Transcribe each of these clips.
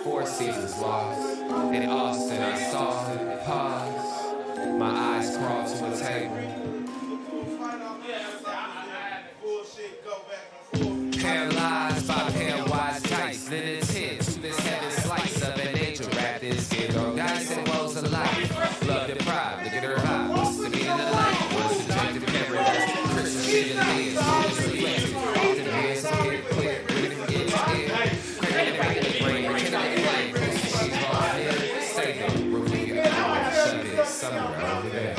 4 seasons lost. In Austin, I saw pause. My eyes crawled to a table. Paralyzed by pair-wise dice, then intense. This heavy slice of an angel wrapped in skin on dice and woes of life. Love deprived, look at her eye. What's the meaning of life? What's the objective paradise? Christian shit in the is, always reflected. Often being so clear, really forget to hear. Craving the back of the brain, rekindling the flame. She's all here, stay there. Remove your eyes, shove it somewhere over there.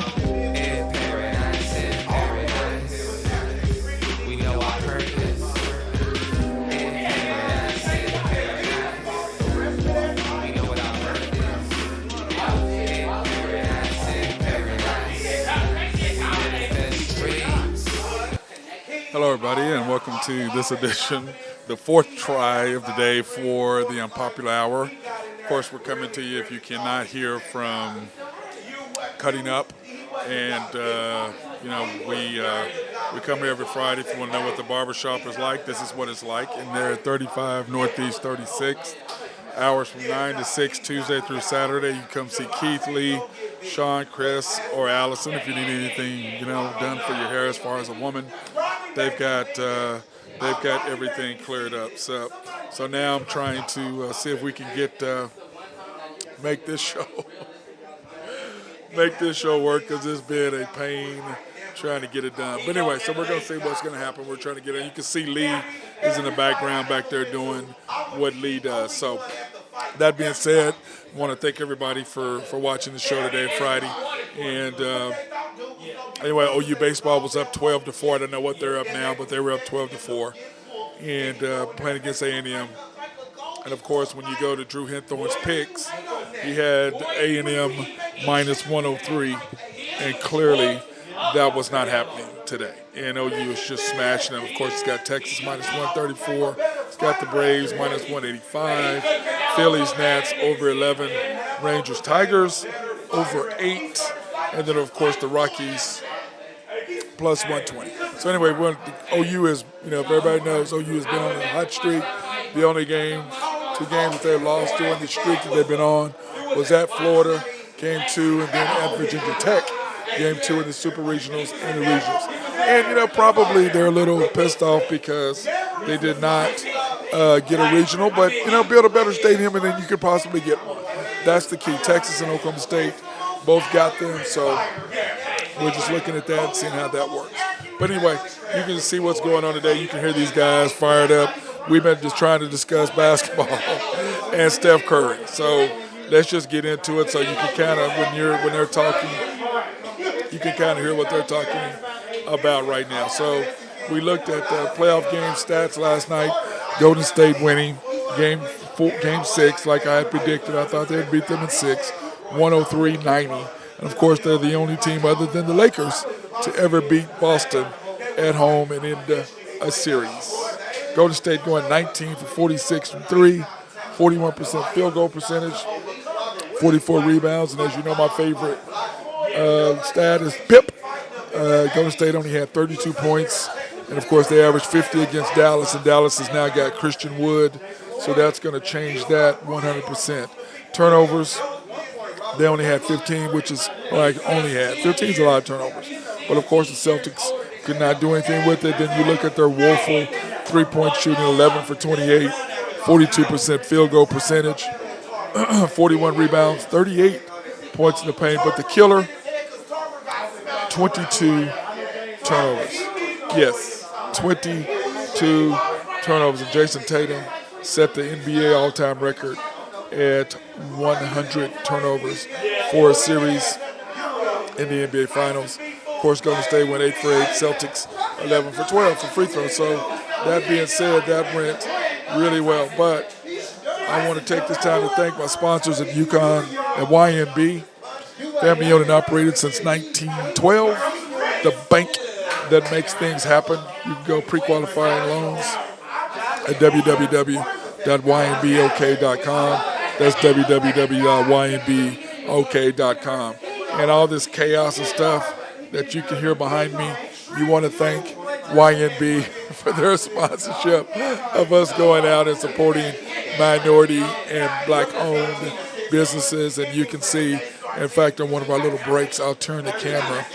In paradise, we know our purpose. Hello, everybody, and welcome to this edition, the fourth try of the day for the Unpopular Hour. Of course, we're coming to you if you cannot hear from Cutting Up, and we come here every Friday. If you want to know what the barbershop is like, this is what it's like. And they're at 35 Northeast 36th, hours from 9 to 6, Tuesday through Saturday. You come see Keith, Lee, Sean, Chris, or Allison if you need anything done for your hair as far as a woman. They've got everything cleared up. So now I'm trying to see if we can make this show work, because it's been a pain trying to get it done. But anyway, so we're going to see what's going to happen. We're trying to get it. You can see Lee is in the background back there doing what Lee does. So that being said, I want to thank everybody for watching the show today, Friday. And anyway, OU baseball was up 12-4. I don't know what they're up now, but they were up 12-4, and playing against A&M. And of course, when you go to Drew Henthorne's picks, he had A&M minus 103, and clearly that was not happening today. And OU is just smashing them. Of course, it's got Texas minus 134. It's got the Braves minus 185. Phillies, Nats over 11. Rangers, Tigers over 8. And then, of course, the Rockies plus 120. So anyway, OU is, if everybody knows, OU has been on a hot streak. The only two games that they've lost during the streak that they've been on was at Florida, game 2, and then at Virginia Tech, game 2 in the Super Regionals and the Regionals. And, probably they're a little pissed off because they did not get a regional, but, build a better stadium and then you could possibly get one. That's the key. Texas and Oklahoma State both got them, so we're just looking at that and seeing how that works. But anyway, you can see what's going on today. You can hear these guys fired up. We've been just trying to discuss basketball and Steph Curry. So let's just get into it so you can kind of, when they're talking, you can kind of hear what they're talking about right now. So we looked at the playoff game stats last night. Golden State winning game 6, like I had predicted. I thought they'd beat them in 6, 103-90. And, of course, they're the only team other than the Lakers to ever beat Boston at home and in a series. Golden State going 19 for 46 from 3, 41% field goal percentage, 44 rebounds. And as you know, my favorite stat is PIP. Golden State only had 32 points. And, of course, they averaged 50 against Dallas, and Dallas has now got Christian Wood. So that's going to change that 100%. Turnovers, they only had 15, which is only had. 15 is a lot of turnovers. But, of course, the Celtics could not do anything with it. Then you look at their woeful three-point shooting, 11 for 28, 42% field goal percentage, 41 rebounds, 38 points in the paint. But the killer, 22 turnovers. Yes, 22 turnovers. And Jason Tatum set the NBA all-time record at 100 turnovers for a series in the NBA Finals. Of course, Golden State went 8 for 8, Celtics 11 for 12 for free throws. So that being said, that went really well. But I want to take this time to thank my sponsors at UConn and YNB, family owned and operated since 1912. The bank that makes things happen. You can go pre-qualifying loans at www.ynbok.com. That's www.ynbok.com. And all this chaos and stuff that you can hear behind me, you want to thank YNB for their sponsorship of us going out and supporting minority and black-owned businesses, and you can see, in fact, on one of our little breaks, I'll turn the camera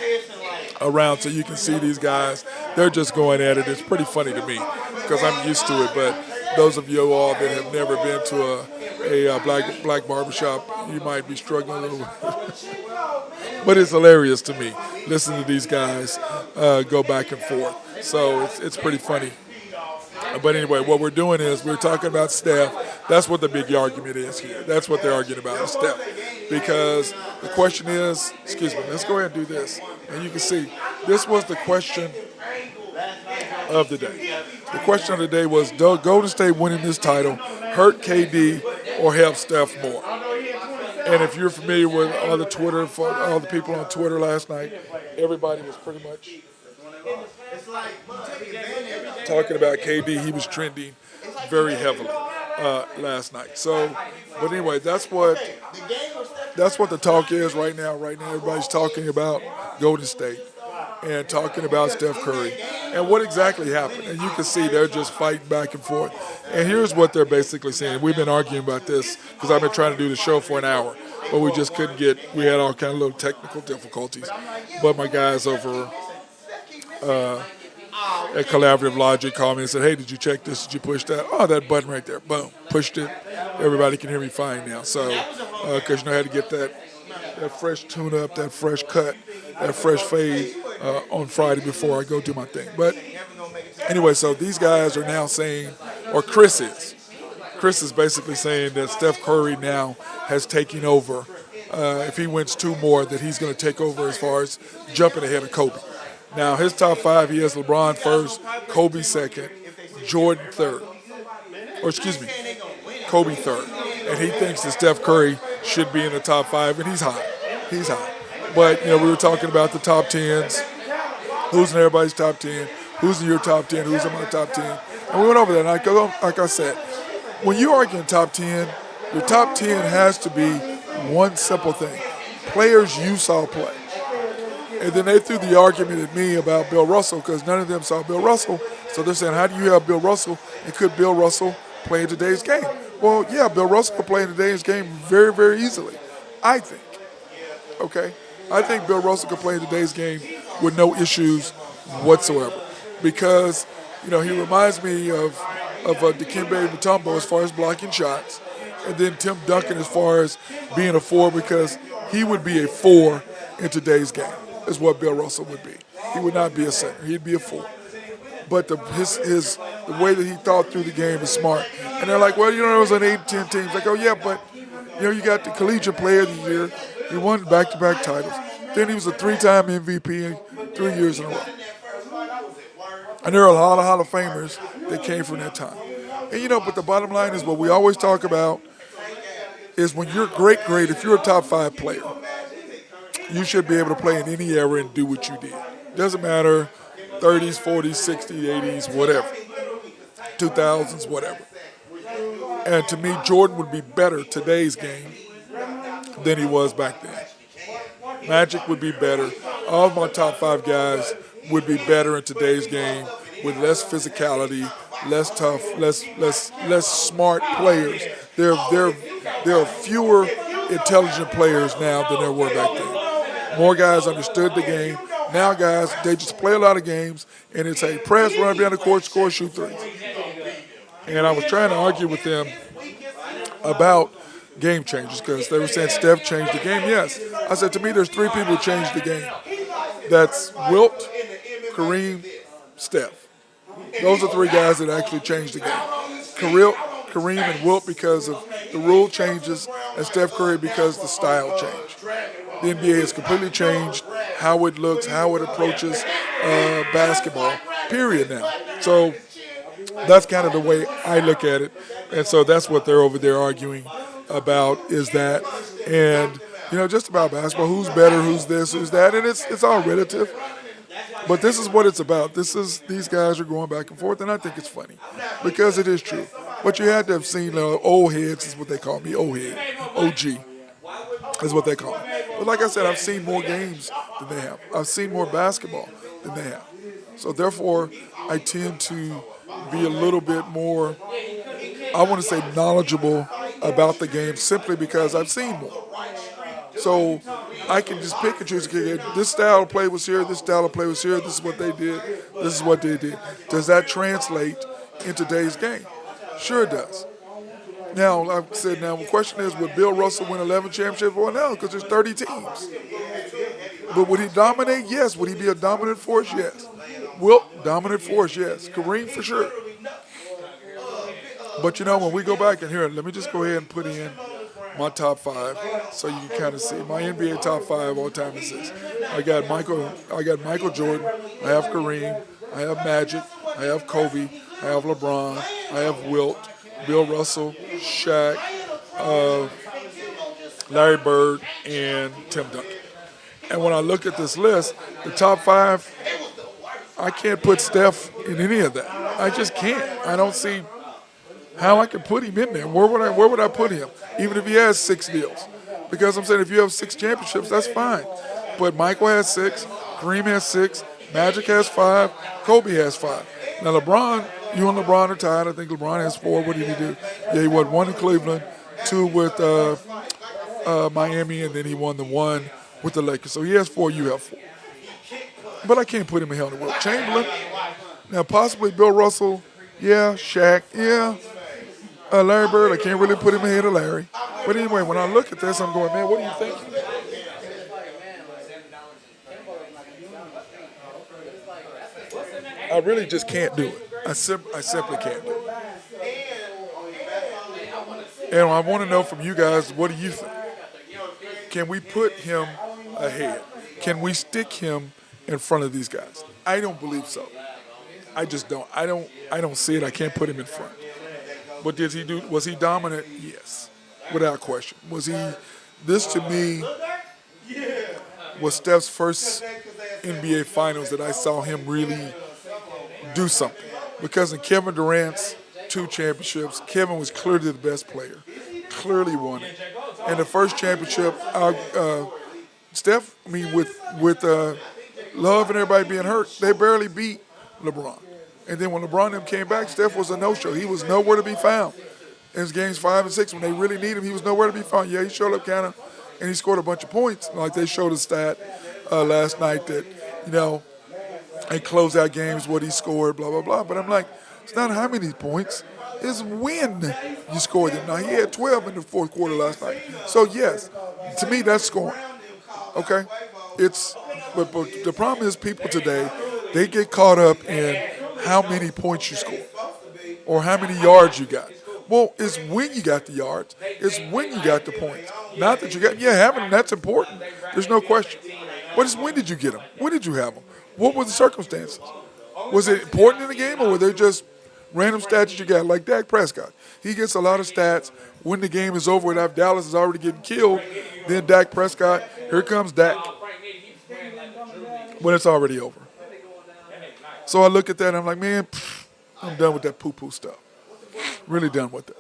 around so you can see these guys. They're just going at it. It's pretty funny to me because I'm used to it, but those of you all that have never been to a black barbershop, you might be struggling a little bit. But it's hilarious to me. Listen to these guys go back and forth. So it's pretty funny. But anyway, what we're doing is we're talking about Steph. That's what the big argument is here. That's what they're arguing about, is Steph. Because the question is, excuse me, let's go ahead and do this. And you can see, this was the question of the day. The question of the day was, does Golden State winning this title hurt KD or help Steph more? And if you're familiar with all the people on Twitter last night, everybody was pretty much talking about KD. He was trending very heavily last night. So, but anyway, that's what the talk is right now. Right now, everybody's talking about Golden State and talking about Steph Curry and what exactly happened. And you can see they're just fighting back and forth. And here's what they're basically saying. We've been arguing about this because I've been trying to do the show for an hour, but we just couldn't we had all kind of little technical difficulties. But my guys over at Collaborative Logic called me and said, hey, did you check this? Did you push that? Oh, that button right there. Boom. Pushed it. Everybody can hear me fine now. So, because you know how to get that fresh tune-up, that fresh cut, that fresh fade on Friday before I go do my thing. But anyway, so these guys are now saying, or Chris is basically saying that Steph Curry now has taken over. If he wins two more, that he's going to take over as far as jumping ahead of Kobe. Now, his top five, he has LeBron first, Kobe second, Jordan third. Or excuse me, Kobe third. And he thinks that Steph Curry should be in the top five, and he's high. He's high. But, you know, we were talking about the top tens. Who's in everybody's top 10? Who's in your top 10? Who's in my top 10? And we went over that. And like I said, when you're arguing top 10, your top 10 has to be one simple thing. Players you saw play. And then they threw the argument at me about Bill Russell because none of them saw Bill Russell. So they're saying, how do you have Bill Russell? And could Bill Russell play in today's game? Well, yeah, Bill Russell could play in today's game very, very easily, I think. Okay? I think Bill Russell could play in today's game with no issues whatsoever because, you know, he reminds me of Dikembe Mutombo as far as blocking shots, and then Tim Duncan as far as being a four because he would be a four in today's game is what Bill Russell would be. He would not be a center. He'd be a four. But the way that he thought through the game is smart. And they're like, well, you know, it was an 8-10 teams. Like, oh, yeah, but, you know, you got the Collegiate Player of the Year. He won back-to-back titles. Then he was a 3-time MVP 3 years in a row. And there are a lot of Hall of Famers that came from that time. And, you know, but the bottom line is what we always talk about is when you're great, if you're a top 5 player, you should be able to play in any era and do what you did. Doesn't matter, 30s, 40s, 60s, 80s, whatever, 2000s, whatever. And to me, Jordan would be better today's game than he was back then. Magic would be better. All of my top 5 guys would be better in today's game with less physicality, less tough, less smart players. There are fewer intelligent players now than there were back then. More guys understood the game. Now guys, they just play a lot of games, and it's a press, run down the court, score, shoot threes. And I was trying to argue with them about game changers because they were saying Steph changed the game. Yes. I said, to me, there's 3 people who changed the game. That's Wilt, Kareem, Steph. Those are 3 guys that actually changed the game. Kareem and Wilt because of the rule changes, and Steph Curry because the style changed. The NBA has completely changed how it looks, how it approaches basketball, period now. So that's kind of the way I look at it. And so that's what they're over there arguing about is that. And, you know, just about basketball, who's better, who's this, who's that. And it's all relative. But this is what it's about. These guys are going back and forth, and I think it's funny because it is true. But you had to have seen old heads is what they call me, old head, OG is what they call me. But like I said, I've seen more games than they have. I've seen more basketball than they have. So therefore, I tend to be a little bit more I want to say knowledgeable about the game simply because I've seen more. So I can just pick and choose. Okay, this style of play was here, this style of play was here, this is what they did, this is what they did. Does that translate in today's game? Sure it does. Now, like I said, now the question is, would Bill Russell win 11 championships? Well, no, because there's 30 teams. But would he dominate? Yes. Would he be a dominant force? Yes. Wilt, dominant force? Yes. Kareem, for sure. But, when we go back and here, let me just go ahead and put in my top five so you can kind of see. My NBA top five all time is this. I got Michael Jordan, I have Kareem, I have Magic, I have Kobe, I have LeBron, I have Wilt, Bill Russell, Shaq, Larry Bird, and Tim Duncan. And when I look at this list, the top five, I can't put Steph in any of that. I just can't. I don't see how I could put him in there. Where would I put him? Even if he has 6 deals. Because I'm saying if you have 6 championships, that's fine. But Michael has 6, Kareem has 6, Magic has 5, Kobe has 5. Now LeBron, you and LeBron are tied. I think LeBron has 4. What did he do? Yeah, he won 1 in Cleveland, 2 with Miami, and then he won the 1 with the Lakers. So he has 4, you have 4. But I can't put him ahead of Wilt Chamberlain. Now possibly Bill Russell, yeah, Shaq, yeah. Larry Bird, I can't really put him ahead of Larry. But anyway, when I look at this, I'm going, man, what do you think? I really just can't do it. I simply can't do it. And I want to know from you guys, what do you think? Can we put him ahead? Can we stick him in front of these guys? I don't believe so. I just don't. I don't see it. I can't put him in front. But was he dominant? Yes. Without question. This to me was Steph's first NBA Finals that I saw him really do something. Because in Kevin Durant's 2 championships, Kevin was clearly the best player. Clearly won it. And the first championship, Steph, with Love and everybody being hurt, they barely beat LeBron. And then when LeBron and them came back, Steph was a no-show. He was nowhere to be found. In his games 5 and 6, when they really need him, he was nowhere to be found. Yeah, he showed up kind of, and he scored a bunch of points. Like they showed a stat last night that, they closed out games, what he scored, blah, blah, blah. But I'm like, it's not how many points. It's when you scored them. Now, he had 12 in the fourth quarter last night. So, yes, to me, that's scoring. Okay? But the problem is people today, they get caught up in how many points you score or how many yards you got. Well, it's when you got the yards. It's when you got the points. Not that you got, having them, that's important. There's no question. But it's when did you get them? When did you have them? What were the circumstances? Was it important in the game or were they just random stats that you got? Like Dak Prescott. He gets a lot of stats when the game is over and after Dallas is already getting killed. Then Dak Prescott, here comes Dak. When it's already over. So I look at that and I'm like, man, I'm done with that poo-poo stuff. Really done with it.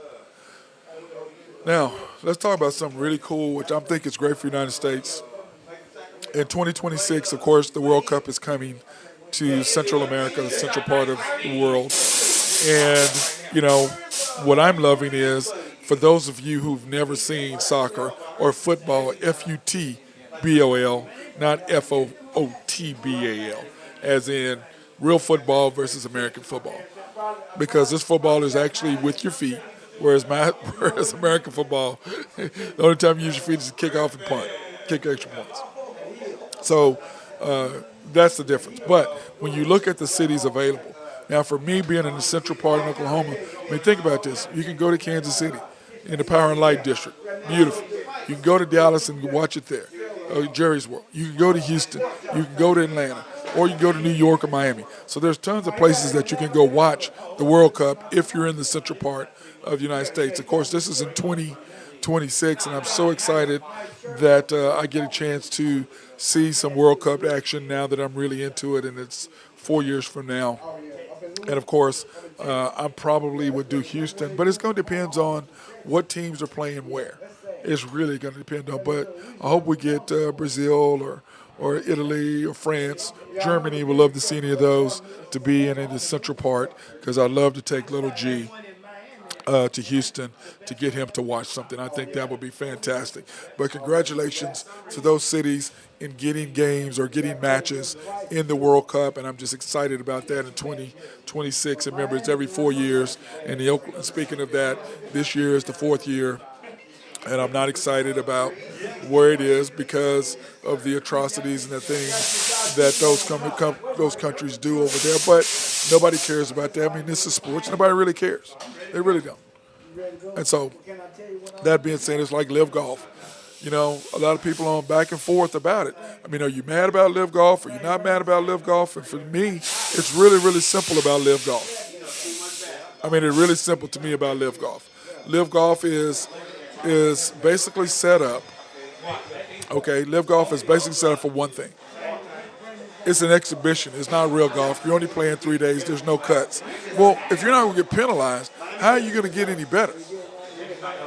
Now, let's talk about something really cool, which I think is great for the United States. In 2026, of course, the World Cup is coming to Central America, the central part of the world. And, what I'm loving is, for those of you who've never seen soccer or football, F-U-T-B-O-L, not F-O-O-T-B-A-L, as in real football versus American football. Because this football is actually with your feet, whereas American football, the only time you use your feet is to kick off and punt, kick extra points. So that's the difference. But when you look at the cities available, now for me being in the central part of Oklahoma, think about this. You can go to Kansas City in the Power and Light District. Beautiful. You can go to Dallas and watch it there. Jerry's World. You can go to Houston. You can go to Atlanta. Or you can go to New York or Miami. So there's tons of places that you can go watch the World Cup if you're in the central part of the United States. Of course, this is in 2026, and I'm so excited that I get a chance to see some World Cup action now that I'm really into it, and it's 4 years from now. And, of course, I probably would do Houston, but it's going to depend on what teams are playing where. It's really going to depend on, but I hope we get Brazil or Italy or France. Germany, would love to see any of those to be in the central part because I love to take little G to Houston to get him to watch something. I think that would be fantastic. But congratulations to those cities in getting games or getting matches in the World Cup, and I'm just excited about that in 2026. And remember, it's every 4 years. And speaking of that, this year is the 4th year. And I'm not excited about where it is because of the atrocities and the things that those countries do over there. But nobody cares about that. I mean, this is sports. Nobody really cares. They really don't. And so, that being said, it's like live golf. You know, a lot of people are back and forth about it. I mean, are you mad about live golf? Or you not mad about live golf? And for me, it's really, really simple about live golf. I mean, it's really simple to me about live golf. Live golf is basically set up. Okay, live golf is basically set up for one thing. It's an exhibition. It's not real golf. You're only playing 3 days. There's no cuts. Well, if you're not going to get penalized, how are you going to get any better?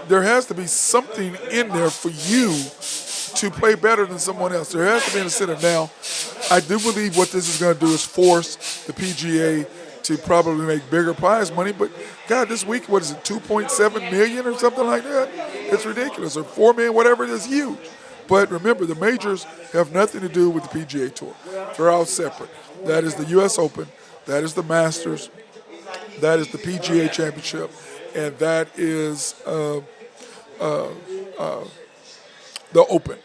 There has to be something in there for you to play better than someone else. There has to be an incentive. Now, I do believe what this is going to do is force the PGA to probably make bigger prize money. But, God, this week, what is it, 2.7 million or something like that? It's ridiculous. Or 4 million, whatever it is, huge. But remember, the majors have nothing to do with the PGA Tour. They're all separate. That is the U.S. Open. That is the Masters. That is the PGA Championship. And that is the Open,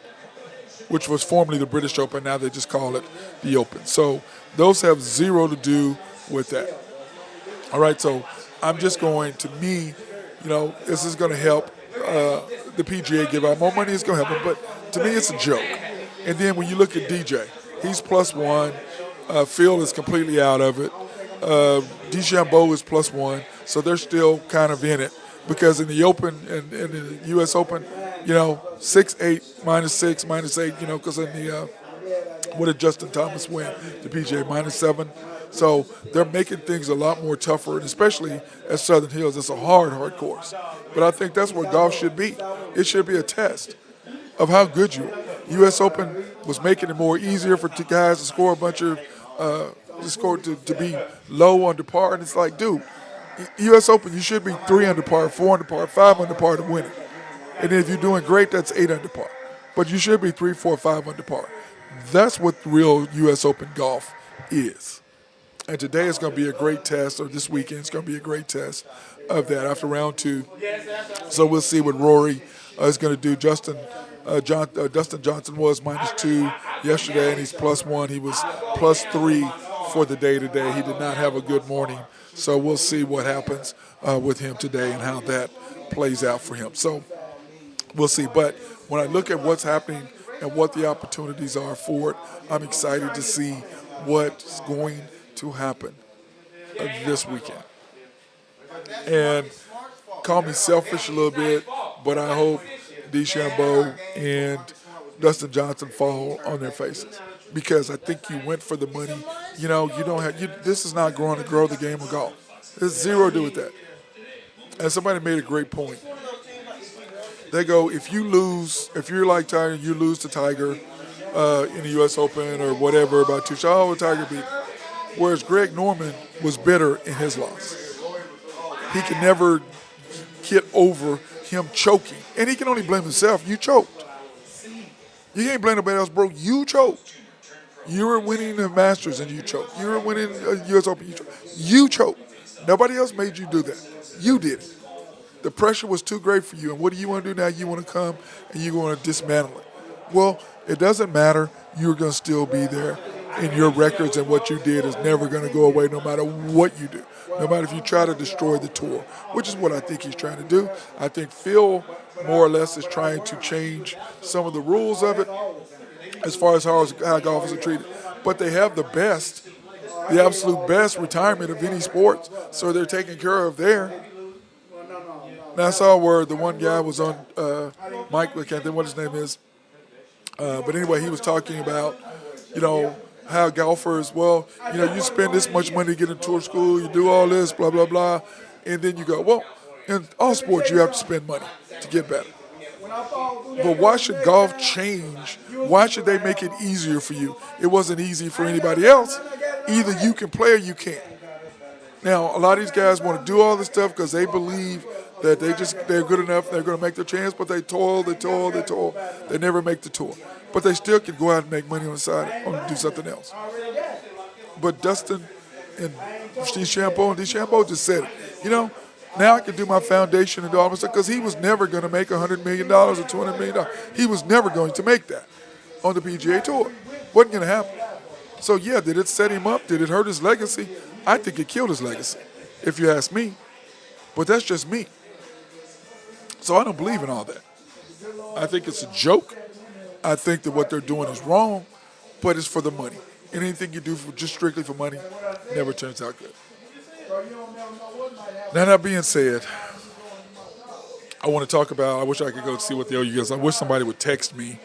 which was formerly the British Open. Now they just call it the Open. So those have zero to do with that. All right, so I'm just going, to me, you know, this is going to help the PGA give out more money. It's going to help them. But to me, it's a joke. And then when you look at DJ, he's +1. Phil is completely out of it. DeChambeau is +1. So they're still kind of in it. Because in the Open and in the U.S. Open, you know, 6-8, -6, -8, you know, because in the, what did Justin Thomas win? The PGA -7. So they're making things a lot more tougher, and especially at Southern Hills. It's a hard course. But I think that's what golf should be. It should be a test of how good you are. U.S. Open was making it more easier for guys to score a bunch of, to be low under par. And it's like, dude, U.S. Open, you should be 3 under par, 4 under par, 5 under par to win it. And then if you're doing great, that's 8 under par. But you should be 3, 4, 5 under par. That's what real U.S. Open golf is. And today is going to be a great test, or this weekend is going to be a great test of that after round 2. So we'll see what Rory is going to do. Dustin Johnson was -2 yesterday, and he's +1. He was +3 for the day today. He did not have a good morning. So we'll see what happens with him today and how that plays out for him. So we'll see. But when I look at what's happening and what the opportunities are for it, I'm excited to see what's going to happen this weekend. And call me selfish a little bit, but I hope DeChambeau and Dustin Johnson fall on their faces, because I think you went for the money. You know, you don't have. This is not going to grow the game of golf. There's zero to do with that. And somebody made a great point. They go, if you're like Tiger, you lose to Tiger in the U.S. Open or whatever by 2 shots. Oh, Tiger beat. Whereas Greg Norman was bitter in his loss. He could never get over him choking. And he can only blame himself. You choked. You can't blame nobody else, bro. You choked. You were winning the Masters and you choked. You were winning U.S. Open, you choked. You choked. Nobody else made you do that. You did it. The pressure was too great for you. And what do you want to do now? You want to come and you want to dismantle it. Well, it doesn't matter. You're going to still be there. And your records and what you did is never going to go away no matter what you do. No matter if you try to destroy the tour, which is what I think he's trying to do. I think Phil, more or less, is trying to change some of the rules of it as far as how golfers are treated. But they have the absolute best retirement of any sport, so they're taken care of there. Now, I saw where the one guy was on, Mike, I can't think what his name is. But anyway, he was talking about, you know, how golfers, well, you know, you spend this much money to get into tour school, you do all this, blah, blah, blah, and then you go, well, in all sports you have to spend money to get better. But why should golf change? Why should they make it easier for you? It wasn't easy for anybody else. Either you can play or you can't. Now, a lot of these guys want to do all this stuff because they believe that they're good enough, they're going to make their chance, but they toil. They never make the tour. But they still can go out and make money on the side or do something else. But Dustin and DeChambeau just said it. Now I can do my foundation and do all this stuff because he was never going to make $100 million or $200 million. He was never going to make that on the PGA Tour. Wasn't going to happen. So, yeah, did it set him up? Did it hurt his legacy? I think it killed his legacy, if you ask me. But that's just me. So I don't believe in all that. I think it's a joke. I think that what they're doing is wrong, but it's for the money. And anything you do just strictly for money never turns out good. Now, that being said, I want to talk about, I wish I could go see what the OU is. I wish somebody would text me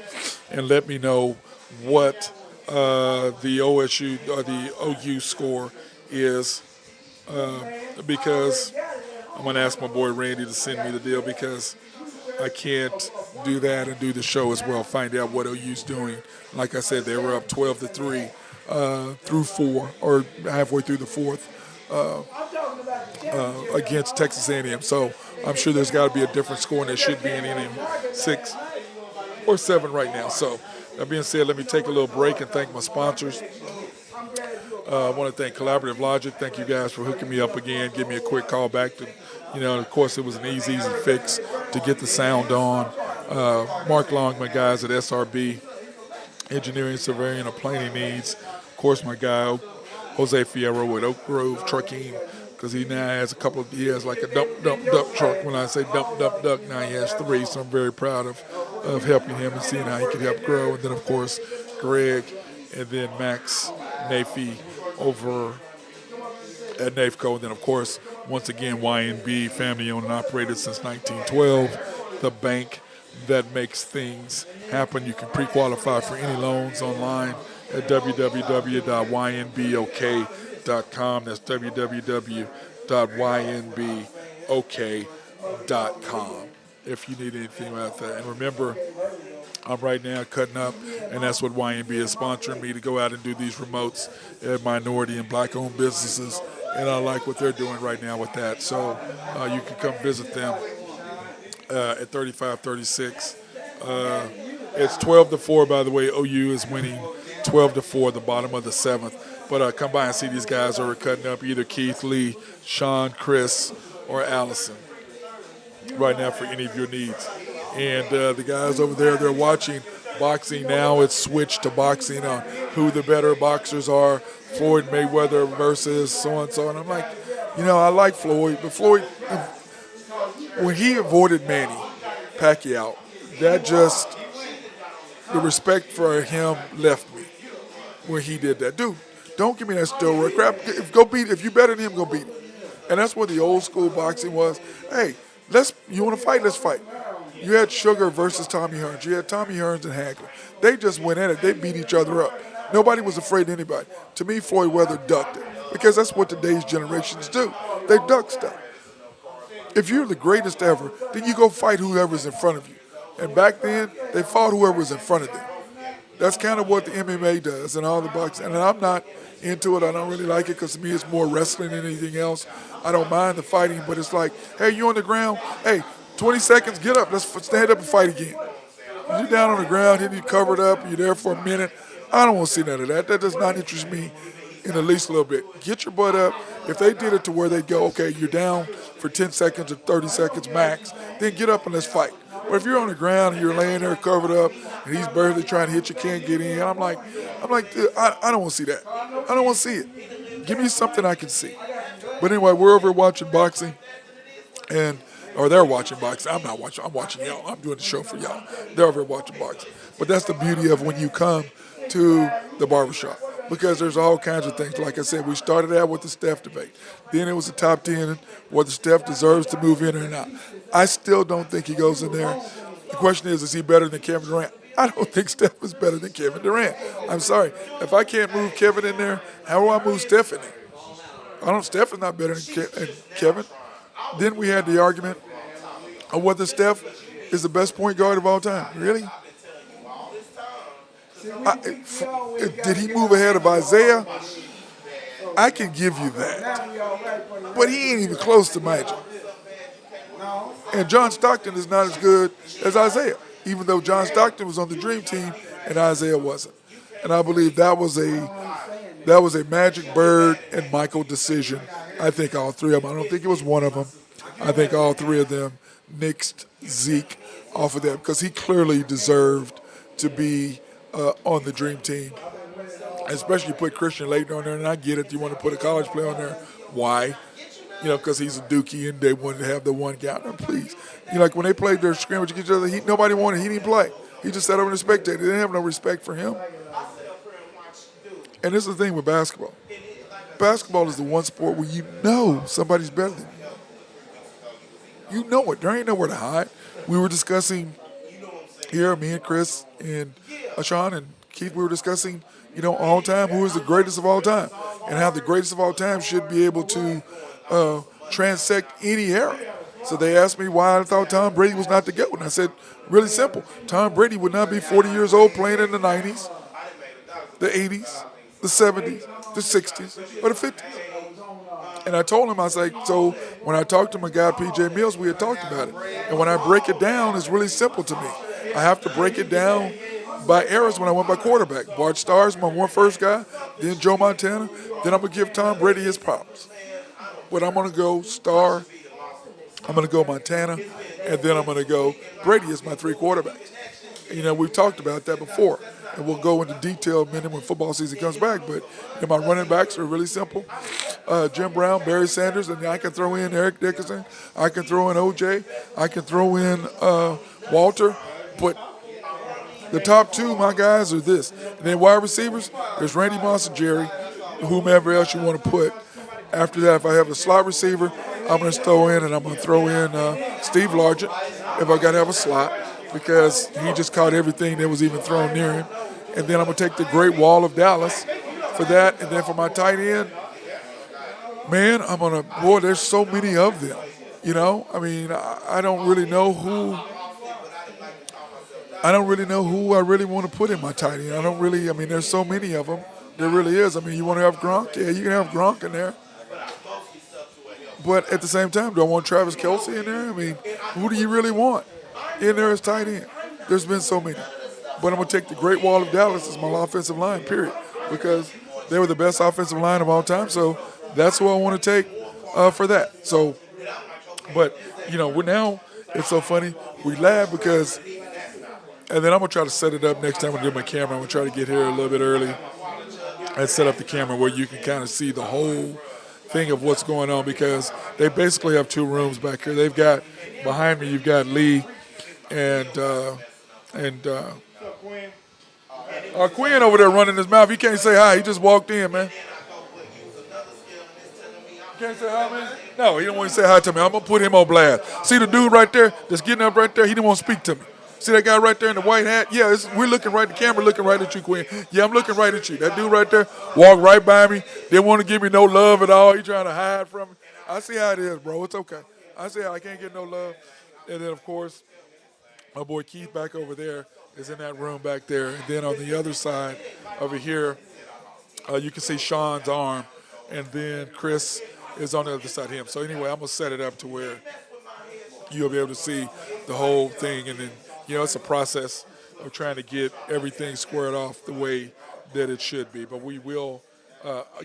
and let me know what the OSU or the OU score is, because I'm going to ask my boy Randy to send me the deal because I can't do that and do the show as well, find out what OU's doing. Like I said, they were up 12-3 through 4 or halfway through the fourth against Texas A&M. So I'm sure there's got to be a different score, and there should be an A&M 6 or 7 right now. So that being said, let me take a little break and thank my sponsors. I want to thank Collaborative Logic. Thank you guys for hooking me up again. Give me a quick call back. Of course, it was an easy fix to get the sound on. Mark Long, my guys at SRB, Engineering, Surveying, and Planning Needs. Of course, my guy, Jose Fierro with Oak Grove Trucking, because he now has he has like a dump, duck truck. When I say dump, duck, now he has 3, so I'm very proud of helping him and seeing how he can help grow. And then, of course, Greg, and then Max Nafee over at NAFCO. And then, of course, once again, YNB, family owned and operated since 1912, the bank that makes things happen. You can pre-qualify for any loans online at www.ynbok.com. That's www.ynbok.com if you need anything about that. And remember, I'm right now cutting up, and that's what YNB is sponsoring me to go out and do these remotes at minority and black-owned businesses, and I like what they're doing right now with that. So you can come visit them at 3536. It's 12-4, by the way. OU is winning 12-4 at the bottom of the 7th. But come by and see these guys who are cutting up, either Keith, Lee, Sean, Chris, or Allison right now for any of your needs. And the guys over there, they're watching boxing now. It's switched to boxing on who the better boxers are, Floyd Mayweather versus so-and-so. And I'm like, I like Floyd, but Floyd, when he avoided Manny Pacquiao, that just, the respect for him left me when he did that. Dude, don't give me that steroid crap. If you better than him, go beat him. And that's what the old school boxing was. Hey, you want to fight? Let's fight. You had Sugar versus Tommy Hearns. You had Tommy Hearns and Hagler. They just went at it. They beat each other up. Nobody was afraid of anybody. To me, Floyd Weather ducked it because that's what today's generations do. They duck stuff. If you're the greatest ever, then you go fight whoever's in front of you. And back then, they fought whoever was in front of them. That's kind of what the MMA does and all the boxing. And I'm not into it. I don't really like it because to me it's more wrestling than anything else. I don't mind the fighting, but it's like, hey, you on the ground? Hey, 20 seconds, get up. Let's stand up and fight again. You're down on the ground, hitting you covered up, you're there for a minute. I don't want to see none of that. That does not interest me in at least a little bit. Get your butt up. If they did it to where they go, okay, you're down for 10 seconds or 30 seconds max, then get up and let's fight. But if you're on the ground and you're laying there covered up and he's barely trying to hit you, can't get in, I'm like, dude, I don't want to see that. I don't want to see it. Give me something I can see. But anyway, we're over watching boxing, or they're watching boxing. I'm not watching. I'm watching y'all. I'm doing the show for y'all. They're over watching boxing. But that's the beauty of when you come to the barbershop, because there's all kinds of things. Like I said, we started out with the Steph debate. Then it was the top 10, whether Steph deserves to move in or not. I still don't think he goes in there. The question is he better than Kevin Durant? I don't think Steph is better than Kevin Durant. I'm sorry. If I can't move Kevin in there, how do I move Steph in there? Steph is not better than Kevin. Then we had the argument of whether Steph is the best point guard of all time. Really? Did he move ahead of Isaiah? I can give you that. But he ain't even close to Magic. And John Stockton is not as good as Isaiah, even though John Stockton was on the Dream Team and Isaiah wasn't. And I believe that was a Magic, Bird, and Michael decision. I think all three of them. I don't think it was one of them. I think all three of them nixed Zeke off of that because he clearly deserved to be on the Dream Team. Especially you put Christian Laettner on there, and I get it. You want to put a college player on there. Why? Because he's a Dookie and they wanted to have the one guy. Now, please. Like when they played their scrimmage against each other, nobody wanted. He didn't play. He just sat over and spectated. They didn't have no respect for him. And this is the thing with basketball. Basketball is the one sport where you know somebody's better than you. You know it. There ain't nowhere to hide. We were discussing here, me and Chris and Sean and Keith, we were discussing, all time, who is the greatest of all time and how the greatest of all time should be able to transect any era. So they asked me why I thought Tom Brady was not the GOAT. And I said, really simple. Tom Brady would not be 40 years old playing in the 90s, the 80s, the 70s, the 60s, or the 50s. And I told him, I was like, so when I talked to my guy, P.J. Mills, we had talked about it. And when I break it down, it's really simple to me. I have to break it down by eras when I went by quarterback. Bart Starr's my first guy, then Joe Montana. Then I'm going to give Tom Brady his props. But I'm going to go Starr, I'm going to go Montana, and then I'm going to go Brady as my three quarterbacks. We've talked about that before. And we'll go into detail in a minute when football season comes back. But my running backs are really simple. Jim Brown, Barry Sanders, and I can throw in Eric Dickerson. I can throw in O.J. I can throw in Walter. But the top two, my guys, are this. And then wide receivers, there's Randy Moss and Jerry, whomever else you want to put. After that, if I have a slot receiver, I'm going to throw in Steve Largent if I got to have a slot because he just caught everything that was even thrown near him. And then I'm going to take the Great Wall of Dallas for that. And then for my tight end, man, there's so many of them. I don't really know who I really want to put in my tight end. There's so many of them. There really is. You want to have Gronk? Yeah, you can have Gronk in there. But at the same time, do I want Travis Kelce in there? Who do you really want in there as tight end? There's been so many. But I'm going to take the Great Wall of Dallas as my offensive line, period, because they were the best offensive line of all time. So that's who I want to take for that. So, but, we're now, it's so funny. We laugh because, and then I'm going to try to set it up next time when I do my camera. I'm going to try to get here a little bit early and set up the camera where you can kind of see the whole thing of what's going on because they basically have two rooms back here. They've got, behind me, you've got Lee and Quinn over there running his mouth. He can't say hi. He just walked in, man. You can't say hi, man? No, he don't want to say hi to me. I'm going to put him on blast. See the dude right there that's getting up right there? He didn't want to speak to me. See that guy right there in the white hat? Yeah, we're looking right, the camera looking right at you, Quinn. Yeah, I'm looking right at you. That dude right there walked right by me. Didn't want to give me no love at all. He trying to hide from me. I see how it is, bro. It's okay. I see how I can't get no love. And then, of course, my boy Keith back over there is in that room back there. And then on the other side over here, you can see Sean's arm. And then Chris is on the other side of him. So anyway, I'm going to set it up to where you'll be able to see the whole thing. And then, it's a process of trying to get everything squared off the way that it should be. But we will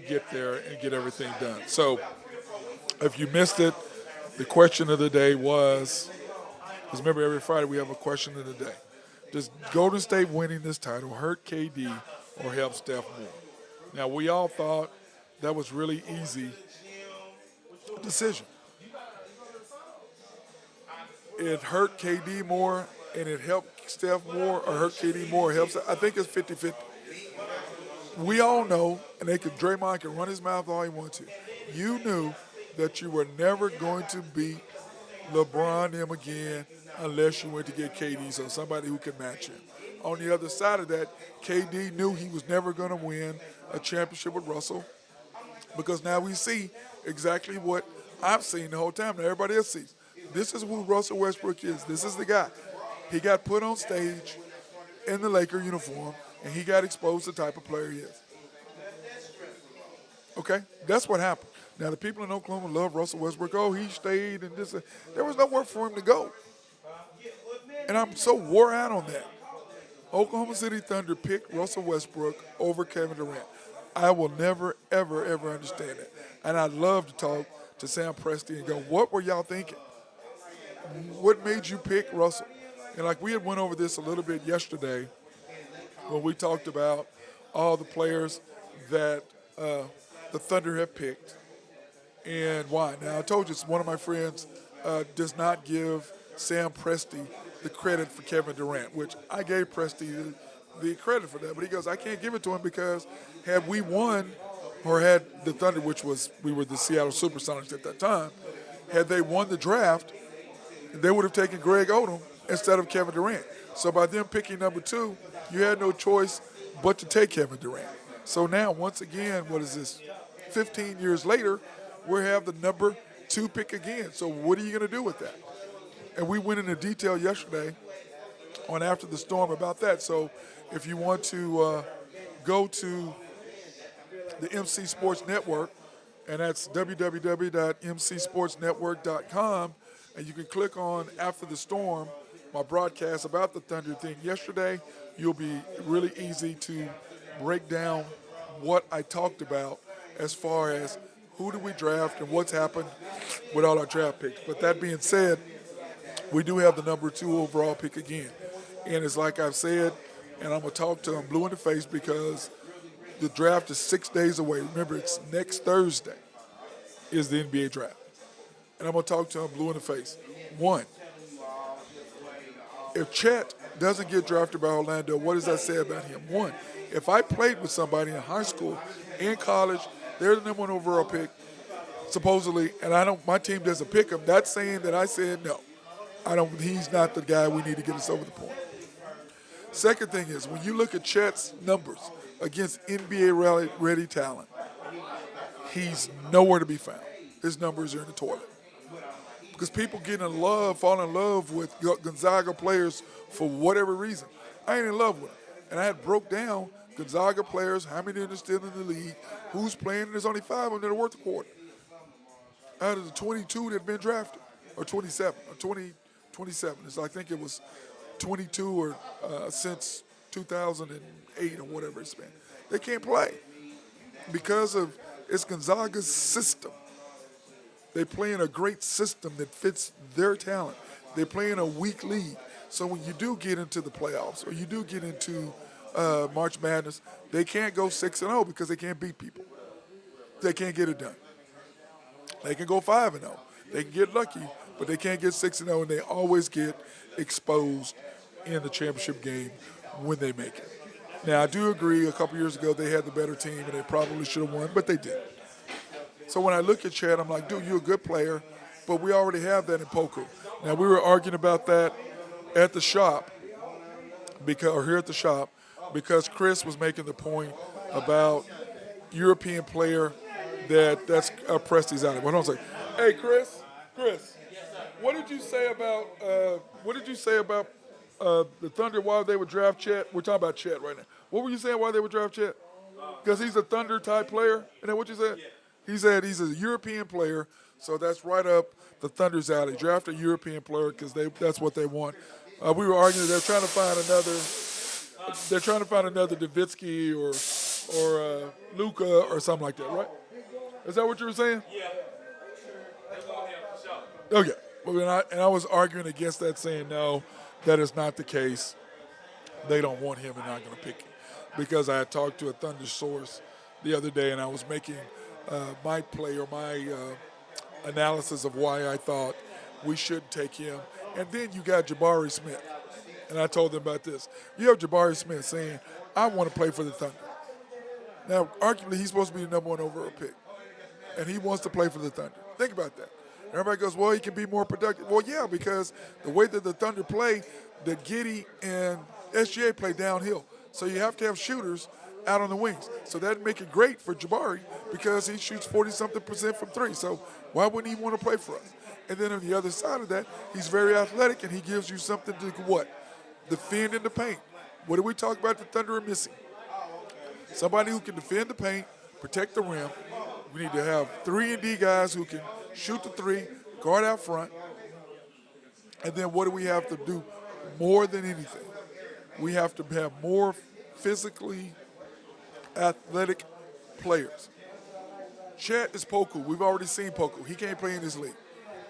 get there and get everything done. So if you missed it, the question of the day was, because remember every Friday we have a question of the day. Does Golden State winning this title hurt KD or help Steph more? Now, we all thought that was really easy decision. It hurt KD more and it helped Steph more, or hurt KD more, or helps. I think it's 50-50. We all know, and Draymond can run his mouth all he wants to. You knew that you were never going to beat LeBron him again unless you went to get KD, so somebody who can match him. On the other side of that, KD knew he was never going to win a championship with Russell because now we see exactly what I've seen the whole time. Now everybody else sees. This is who Russell Westbrook is. This is the guy. He got put on stage in the Laker uniform, and he got exposed the type of player he is. Okay, that's what happened. Now the people in Oklahoma love Russell Westbrook. Oh, he stayed and this. There was nowhere for him to go, and I'm so wore out on that. Oklahoma City Thunder picked Russell Westbrook over Kevin Durant. I will never, ever, ever understand that. And I'd love to talk to Sam Presti and go, what were y'all thinking? What made you pick Russell? And like we had went over this a little bit yesterday when we talked about all the players that the Thunder have picked and why. Now, I told you, one of my friends does not give Sam Presti the credit for Kevin Durant, which I gave Presti the credit for that. But he goes, I can't give it to him because had we won, or had the Thunder, which was, we were the Seattle Supersonics at that time, had they won the draft, they would have taken Greg Odom instead of Kevin Durant. So by them picking number 2, you had no choice but to take Kevin Durant. So now, once again, what is this, 15 years later, we have the number 2 pick again. So what are you going to do with that? And we went into detail yesterday on After the Storm about that. So if you want to go to the MC Sports Network, and that's www.mcsportsnetwork.com, and you can click on After the Storm, my broadcast about the Thunder thing yesterday. You'll be really easy to break down what I talked about as far as who do we draft and what's happened with all our draft picks. But that being said, we do have the number 2 overall pick again. And it's like I've said, and I'm going to talk to him blue in the face because the draft is 6 days away. Remember, it's next Thursday is the NBA draft. And I'm going to talk to him blue in the face. One, if Chet doesn't get drafted by Orlando, what does that say about him? One, if I played with somebody in high school and college, they're the number 1 overall pick, supposedly, and my team doesn't pick him, that's saying that I said no. He's not the guy we need to get us over the point. Second thing is, when you look at Chet's numbers against NBA-ready talent, he's nowhere to be found. His numbers are in the toilet. Because people fall in love with Gonzaga players for whatever reason. I ain't in love with them. And I had broke down Gonzaga players, how many are still in the league, who's playing, and there's only 5 of them that are worth a quarter. Out of the 22 that have been drafted, or 27, or 27. I think it was 22 or since 2008 or whatever it's been. They can't play because of it's Gonzaga's system. They play in a great system that fits their talent. They play in a weak league. So when you do get into the playoffs or you do get into March Madness, they can't go 6-0 because they can't beat people. They can't get it done. They can go 5-0. They can get lucky, but they can't get 6-0, and they always get exposed in the championship game when they make it. Now, I do agree a couple years ago they had the better team, and they probably should have won, but they didn't. So when I look at Chad, I'm like, dude, you're a good player, but we already have that in Poku. Now, we were arguing about that at the shop, here at the shop, because Chris was making the point about European player that's Presti's out of. But I was like, hey, Chris, what did you say about the Thunder while they would draft Chet? We're talking about Chet right now. What were you saying why they would draft Chet? Because he's a Thunder type player. Isn't that what you said? He said he's a European player, so that's right up the Thunder's alley. Draft a European player because that's what they want. We were arguing they're trying to find another Nowitzki or Luka or something like that, right? Is that what you were saying? Yeah. Okay. Well, I was arguing against that, saying no, that is not the case. They don't want him and not going to pick him. Because I had talked to a Thunder source the other day, and I was making my play or my analysis of why I thought we should take him. And then you got Jabari Smith. And I told them about this. You have Jabari Smith saying, I want to play for the Thunder. Now, arguably, he's supposed to be the number 1 overall pick. And he wants to play for the Thunder. Think about that. Everybody goes, well, he can be more productive. Well, yeah, because the way that the Thunder play, that Giddey and SGA play downhill. So you have to have shooters out on the wings. So that'd make it great for Jabari because he shoots 40-something% from 3. So why wouldn't he want to play for us? And then on the other side of that, he's very athletic, and he gives you something to what? Defend in the paint. What do we talk about the Thunder are missing? Somebody who can defend the paint, protect the rim, We need to have 3 and D guys who can shoot the three, guard out front, and then what do we have to do more than anything? We have to have more physically athletic players. Chet is Poku. We've already seen Poku. He can't play in this league.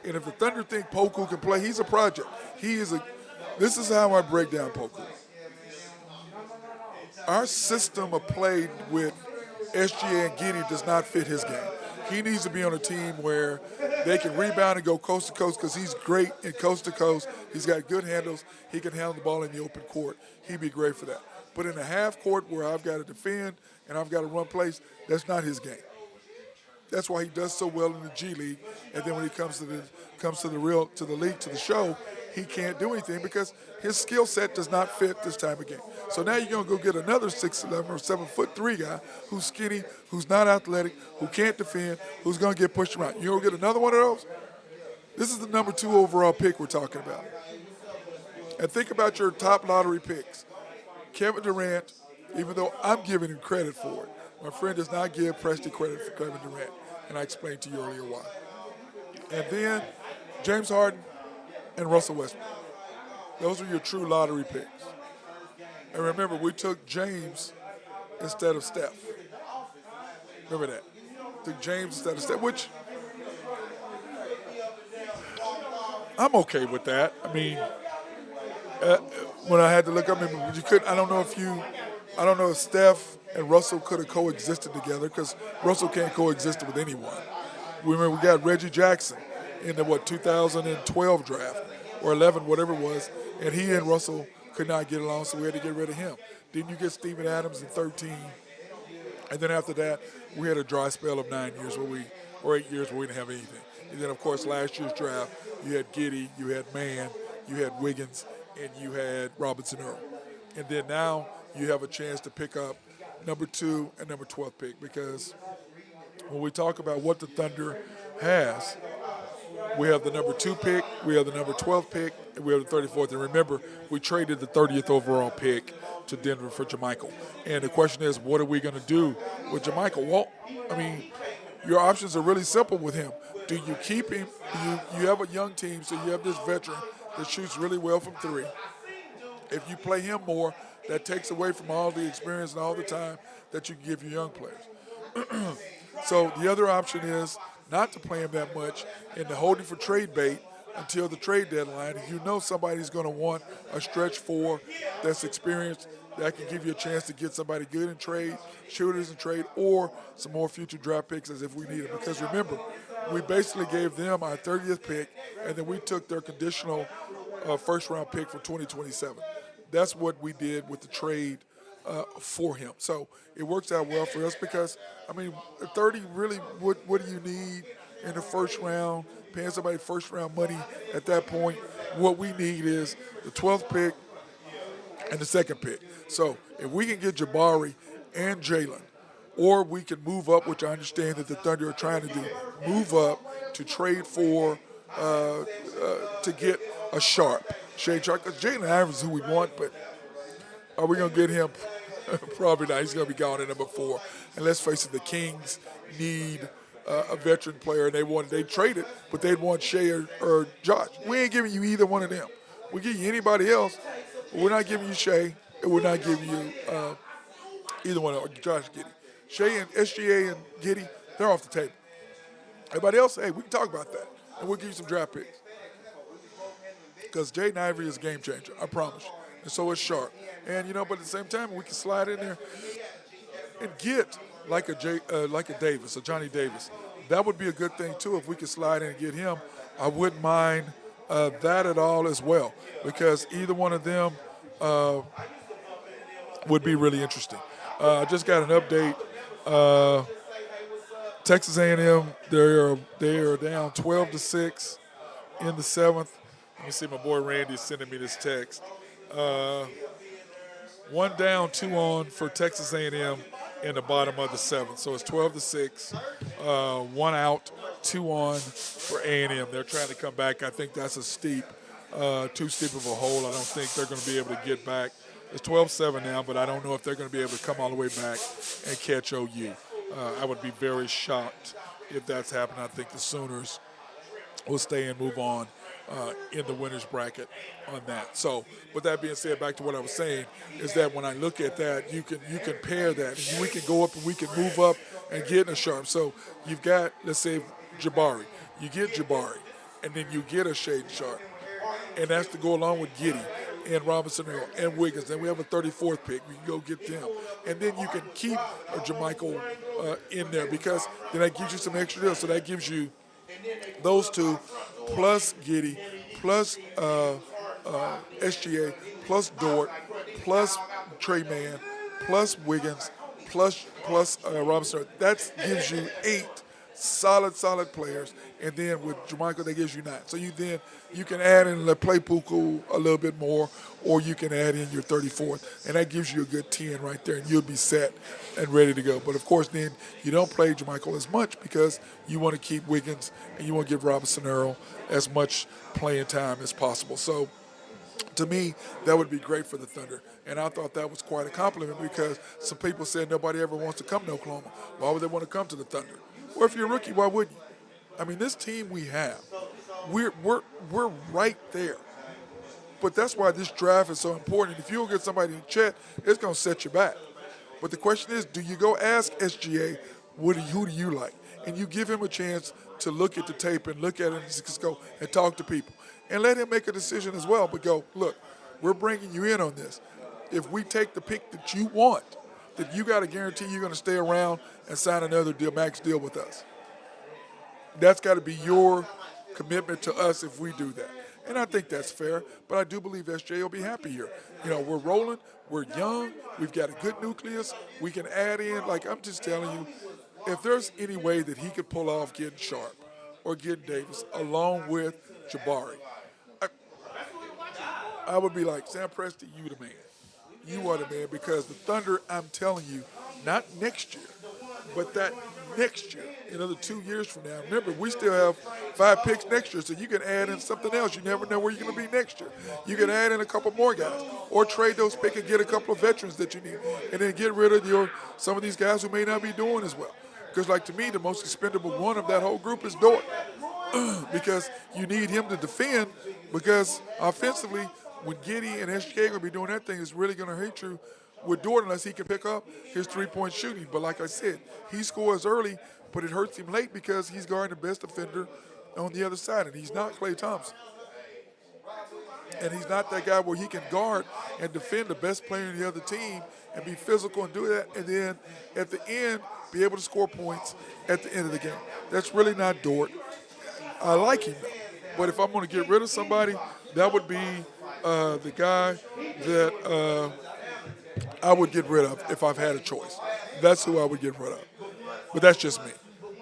And if the Thunder think Poku can play, he's a project. This is how I break down Poku. Our system of play with SGA and Giddey does not fit his game. He needs to be on a team where they can rebound and go coast to coast because he's great in coast to coast. He's got good handles. He can handle the ball in the open court. He'd be great for that. But in a half court where I've got to defend and I've got to run plays, that's not his game. That's why he does so well in the G League. And then when he comes to the league, to the show, he can't do anything because his skill set does not fit this type of game. So now you're going to go get another 6'11" or 7'3" guy who's skinny, who's not athletic, who can't defend, who's going to get pushed around. You're going to get another one of those? This is the number 2 overall pick we're talking about. And think about your top lottery picks. Kevin Durant, even though I'm giving him credit for it, my friend does not give Presti credit for Kevin Durant, and I explained to you earlier why. And then James Harden and Russell Westbrook. Those are your true lottery picks. And remember, we took James instead of Steph. Remember that. Took James instead of Steph, which I'm okay with that. I mean, when I had to look up, you could. I don't know if Steph and Russell could have coexisted together because Russell can't coexist with anyone. Remember, we got Reggie Jackson in the 2012 draft or 11, whatever it was, and he and Russell could not get along, so we had to get rid of him. Then you get Steven Adams in 13, and then after that, we had a dry spell of 8 years where we didn't have anything. And then, of course, last year's draft, you had Giddey, you had Mann, you had Wiggins, and you had Robinson Earl. And then now you have a chance to pick up number 2 and number 12 pick because when we talk about what the Thunder has, we have the number 2 pick, we have the number 12 pick, and we have the 34th. And remember, we traded the 30th overall pick to Denver for JaMychal. And the question is, what are we going to do with JaMychal? Well, I mean, your options are really simple with him. Do you keep him? You have a young team, so you have this veteran that shoots really well from 3. If you play him more, that takes away from all the experience and all the time that you can give your young players. So the other option is not to play him that much and to hold him for trade bait until the trade deadline. And you know somebody's going to want a stretch 4 that's experienced that can give you a chance to get somebody good in trade, shooters in trade, or some more future draft picks as if we need them. Because remember, we basically gave them our 30th pick, and then we took their conditional first-round pick for 2027. That's what we did with the trade for him. So it works out well for us because, I mean, 30 really, what do you need in the first round, paying somebody first-round money at that point? What we need is the 12th pick and the 2nd pick. So if we can get Jabari and Jalen, or we can move up, which I understand that the Thunder are trying to do, move up to trade for, to get a Sharp, Shea Sharp, because Jalen Iverson is who we want, but are we going to get him? Probably not. He's going to be gone at number 4. And let's face it, the Kings need a veteran player, and they traded, but they'd want Shea or Josh. We ain't giving you either one of them. We give you anybody else, but we're not giving you Shea, and we're not giving you either one of Josh Giddey. Shea and SGA and Giddey, they're off the table. Everybody else, hey, we can talk about that, and we'll give you some draft picks. Because Jaden Ivey is a game changer, I promise you. And so is Sharp. And, but at the same time, we can slide in there and get like a Davis, a Johnny Davis. That would be a good thing, too, if we could slide in and get him. I wouldn't mind that at all as well, because either one of them would be really interesting. I just got an update. Texas A&M, they are down 12-6 in the 7th. Let me see, my boy Randy is sending me this text. 1 down, 2 on for Texas A&M in the bottom of the 7th. So it's 12-6, 1 out, 2 on for A&M. They're trying to come back. I think that's a too steep of a hole. I don't think they're going to be able to get back. It's 12-7 now, but I don't know if they're going to be able to come all the way back and catch OU. I would be very shocked if that's happened. I think the Sooners will stay and move on in the winners bracket on that. So, with that being said, back to what I was saying is that when I look at that, you can pair that, and we can go up and we can move up and get in a Sharp. So you've got, let's say, Jabari. You get Jabari, and then you get a Shaden Sharp, and that's to go along with Giddy and Robinson Earl and Wiggins. And we have a 34th pick. We can go get them, and then you can keep a Jermichael in there because then that gives you some extra deals. So that gives you those two, plus Giddy, plus SGA, plus Dort, plus Trey Mann, plus Wiggins, plus Robinson. That gives you 8 solid players, and then with Jermichael, that gives you 9. So you can add in the play Puku a little bit more, or you can add in your 34th, and that gives you a good 10 right there, and you'll be set and ready to go. But of course, then you don't play Jermichael as much because you want to keep Wiggins and you want to give Robinson Earl as much playing time as possible. So to me, that would be great for the Thunder. And I thought that was quite a compliment because some people said nobody ever wants to come to Oklahoma. Why would they want to come to the Thunder? Well, if you're a rookie, why wouldn't you? I mean, this team we have, we're right there. But that's why this draft is so important. If you don't get somebody in Chet, it's going to set you back. But the question is, do you go ask SGA, who do you like? And you give him a chance to look at the tape and look at it and just go and talk to people. And let him make a decision as well. But go, look, we're bringing you in on this. If we take the pick that you want, then you got to guarantee you're going to stay around and sign another deal, max deal with us. That's got to be your commitment to us if we do that. And I think that's fair, but I do believe SJ will be happy here. You know, we're rolling, we're young, we've got a good nucleus, we can add in, like I'm just telling you, if there's any way that he could pull off getting Sharp or getting Davis along with Jabari, I would be like, Sam Presti, you the man. You are the man because the Thunder, I'm telling you, not next year, but that next year, another 2 years from now. Remember, we still have 5 picks next year, so you can add in something else. You never know where you're going to be next year. You can add in a couple more guys or trade those picks and get a couple of veterans that you need and then get rid of some of these guys who may not be doing as well. Because, like, to me, the most expendable one of that whole group is Dort because you need him to defend because offensively, when Giddy and SGA are going to be doing that thing, it's really going to hurt you with Dort unless he can pick up his three-point shooting. But like I said, he scores early, but it hurts him late because he's guarding the best defender on the other side, and he's not Klay Thompson. And he's not that guy where he can guard and defend the best player in the other team and be physical and do that, and then at the end be able to score points at the end of the game. That's really not Dort. I like him, though. But if I'm going to get rid of somebody, that would be the guy that I would get rid of if I've had a choice. That's who I would get rid of. But that's just me.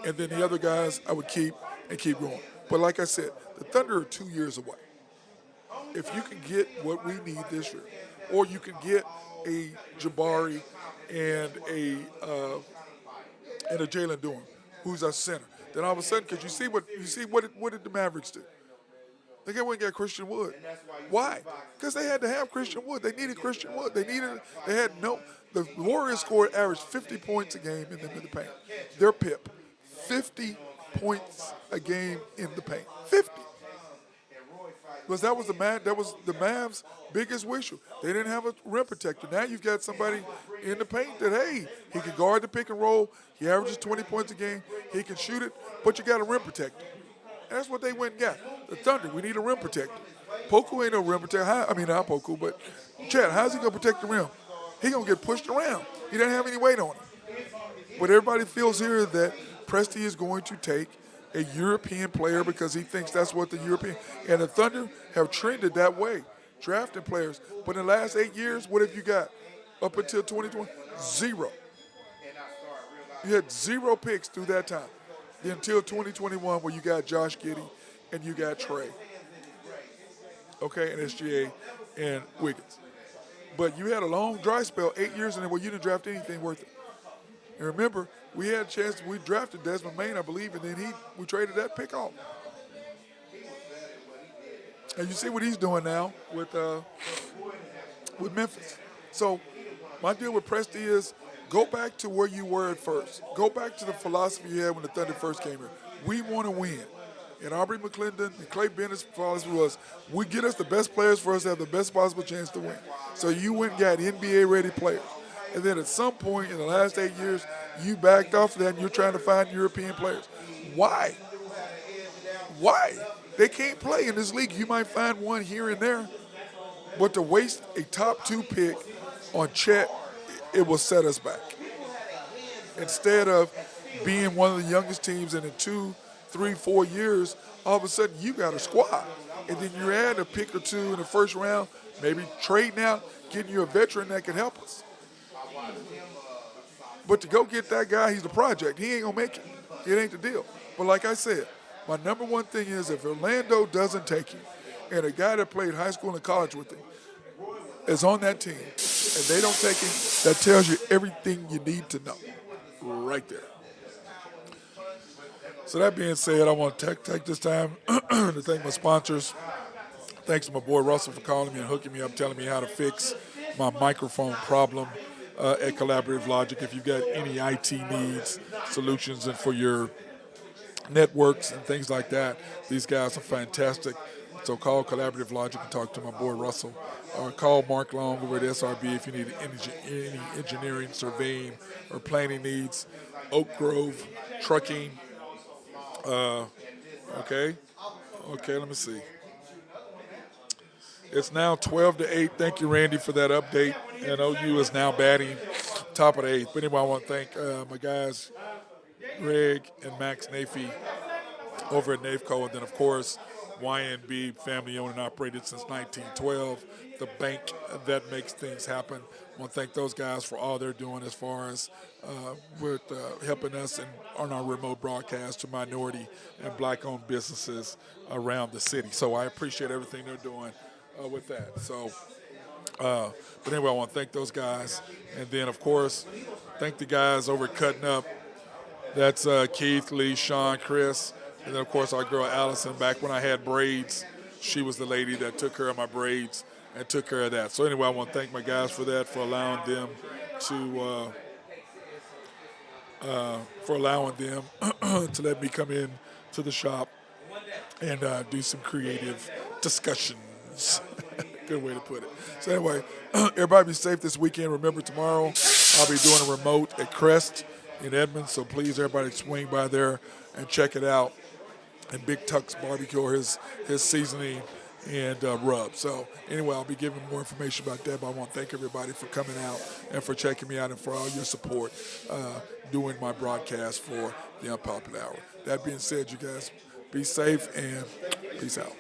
And then the other guys I would keep and keep going. But like I said, the Thunder are 2 years away. If you can get what we need this year, or you can get a Jabari and a Jalen Durham, who's our center, then all of a sudden, because you see what did the Mavericks do? They went and got Christian Wood. Why? Because they had to have Christian Wood. They needed Christian Wood. The Warriors scored average 50 points a game in the paint. Their PIP, 50 points a game in the paint. 50. Because that was the Mavs' biggest issue. They didn't have a rim protector. Now you've got somebody in the paint that, hey, he can guard the pick and roll. He averages 20 points a game. He can shoot it, but you got a rim protector. And that's what they went and got. The Thunder, we need a rim protector. Poku ain't no rim protector. Not Poku, but Chad, how's he going to protect the rim? He going to get pushed around. He doesn't have any weight on him. But everybody feels here that Presti is going to take a European player because he thinks that's what the European – and the Thunder have trended that way, drafting players. But in the last 8 years, what have you got up until 2020? 0. You had 0 picks through that time. Until 2021 where you got Josh Giddey and you got Trey. Okay, and SGA and Wiggins. But you had a long dry spell, 8 years in there where you didn't draft anything worth it. And remember, we had a chance, we drafted Desmond Main, I believe, and then we traded that pick off. And you see what he's doing now with Memphis. So my deal with Presti is Go back to where you were at first. Go back to the philosophy you had when the Thunder first came here. We want to win. And Aubrey McClendon and Clay Bennett's philosophy was, we get us the best players for us to have the best possible chance to win. So you went and got NBA-ready players. And then at some point in the last 8 years, you backed off of that and you're trying to find European players. Why? Why? They can't play in this league. You might find one here and there, but to waste a top 2 pick on Chet, it will set us back. Instead of being one of the youngest teams, and in 2, 3, 4 years, all of a sudden you got a squad. And then you add a pick or two in the first round, maybe trading out, getting you a veteran that can help us. But to go get that guy, he's a project. He ain't going to make it. It ain't the deal. But like I said, my number one thing is if Orlando doesn't take him, and a guy that played high school and college with him is on that team, and they don't take him, that tells you everything you need to know right there. So that being said, I want to take this time to thank my sponsors. Thanks to my boy Russell for calling me and hooking me up, telling me how to fix my microphone problem at Collaborative Logic. If you've got any IT needs, solutions, and for your networks and things like that, these guys are fantastic. So call Collaborative Logic and talk to my boy Russell. Or call Mark Long over at SRB if you need any engineering, surveying, or planning needs. Oak Grove, trucking. Okay, let me see. It's now 12-8. Thank you, Randy, for that update. And OU is now batting top of the 8th. But anyway, I want to thank my guys, Greg and Max Nafee over at NAFCO. And then, of course, YNB, family owned and operated since 1912, the bank that makes things happen. I want to thank those guys for all they're doing as far as with helping us on our remote broadcast to minority and black-owned businesses around the city. So I appreciate everything they're doing with that. So, but anyway, I want to thank those guys. And then, of course, thank the guys over at Cutting Up. That's Keith, Lee, Sean, Chris. And then, of course, our girl Allison, back when I had braids, she was the lady that took care of my braids and took care of that. So anyway, I want to thank my guys for that, for allowing them to let me come in to the shop and do some creative discussions. Good way to put it. So anyway, everybody be safe this weekend. Remember, tomorrow I'll be doing a remote at Crest in Edmond, so please, everybody swing by there and check it out. And Big Tuck's Barbecue, his seasoning and rub. So anyway, I'll be giving more information about that, but I want to thank everybody for coming out and for checking me out and for all your support doing my broadcast for the Unpopular Hour. That being said, you guys, be safe and peace out.